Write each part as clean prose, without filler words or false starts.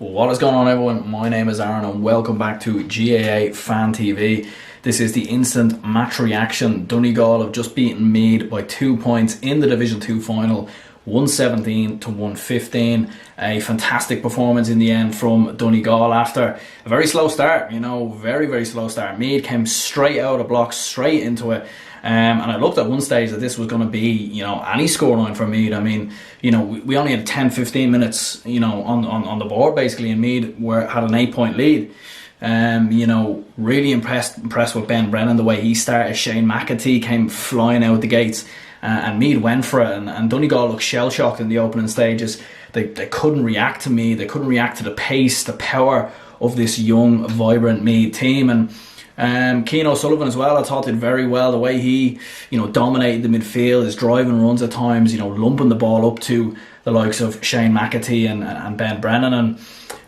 What is going on, everyone? My name is Aaron and welcome back to GAA Fan TV. This is the instant match reaction. Donegal have just beaten Meath by 2 points in the Division 2 final, 117 to 115. A fantastic performance in the end from Donegal after a very slow start, very slow start. Meath came straight out of blocks, straight into it. And I looked at one stage that this was going to be, any scoreline for Meath. I mean, we only had 10-15 minutes, on the board basically, and Meath had an 8-point lead. Really impressed with Ben Brennan, the way he started. Shane McAtee came flying out the gates, and Meath went for it. And Donegal looked shell-shocked in the opening stages. They couldn't react to Meath. They couldn't react to the pace, the power of this young, vibrant Meath team. And Keane O'Sullivan as well, I thought did very well. The way he, dominated the midfield, his driving runs at times, lumping the ball up to the likes of Shane McAtee and Ben Brennan.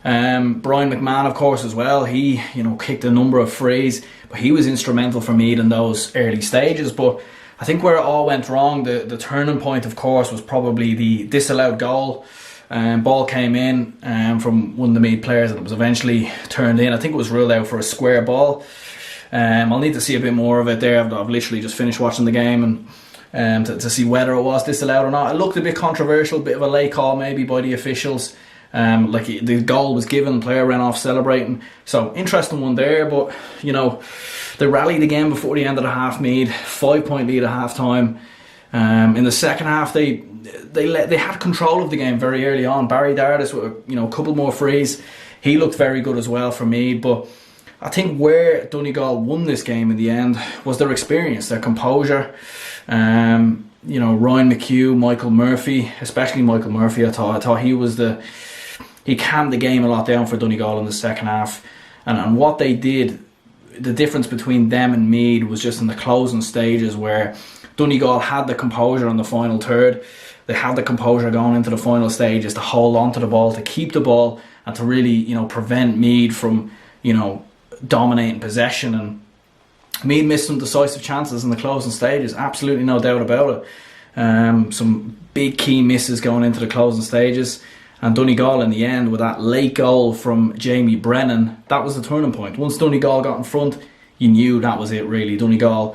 And Brian McMahon, of course, as well. He, kicked a number of frees, but he was instrumental for Meath in those early stages. But I think where it all went wrong, the turning point, of course, was probably the disallowed goal. Ball came in from one of the Meath players, and it was eventually turned in. I think it was ruled out for a square ball. I'll need to see a bit more of it there. I've literally just finished watching the game and to see whether it was disallowed or not. It looked a bit controversial, a bit of a late call maybe by the officials. Like the goal was given, the player ran off celebrating. So interesting one there, but they rallied again before the end of the half. Meath 5-point lead at half time. In the second half, they had control of the game very early on. Barry Dardis with a couple more frees. He looked very good as well for Meath, but I think where Donegal won this game in the end was their experience, their composure. Ryan McHugh, Michael Murphy, especially Michael Murphy, I thought he calmed the game a lot down for Donegal in the second half. And what they did, the difference between them and Meath was just in the closing stages, where Donegal had the composure on the final third. They had the composure going into the final stages to hold on to the ball, to keep the ball, and to really, prevent Meath from, dominating possession. And Meath missed some decisive chances in the closing stages, absolutely no doubt about it. Some big key misses going into the closing stages, and Donegal in the end with that late goal from Jamie Brennan, that was the turning point. Once Donegal got in front, you knew that was it really. Donegal,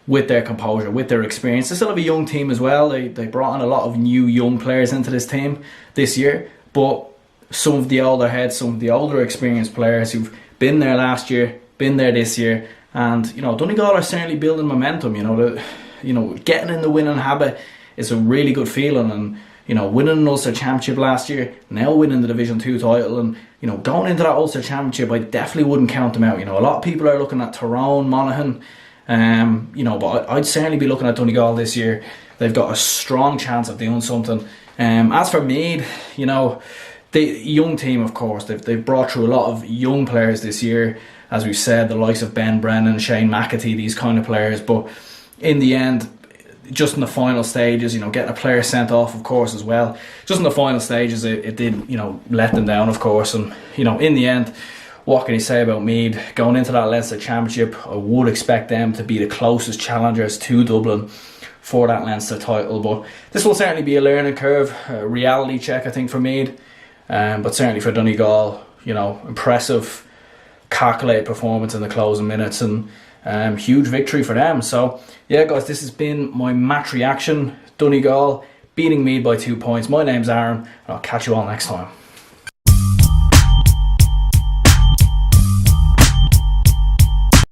with their composure, with their experience, they still have a young team as well. They brought in a lot of new young players into this team this year, but some of the older heads, some of the older experienced players who've been there last year, been there this year, and Donegal are certainly building momentum. Getting in the winning habit is a really good feeling, and winning an Ulster Championship last year, now winning the Division 2 title, and going into that Ulster Championship, I definitely wouldn't count them out. A lot of people are looking at Tyrone, Monaghan, but I'd certainly be looking at Donegal this year. They've got a strong chance of doing something. As for Meath, the young team, of course, they've brought through a lot of young players this year, as we've said, the likes of Ben Brennan, Shane McAtee, these kind of players. But in the end, just in the final stages, getting a player sent off, of course, as well. Just in the final stages, it did, let them down, of course. And, in the end, what can you say about Meath? Going into that Leinster Championship, I would expect them to be the closest challengers to Dublin for that Leinster title. But this will certainly be a learning curve, a reality check, I think, for Meath. But certainly for Donegal, impressive, calculated performance in the closing minutes, and huge victory for them. So, yeah, guys, this has been my match reaction. Donegal beating Meath by 2 points. My name's Aaron, and I'll catch you all next time.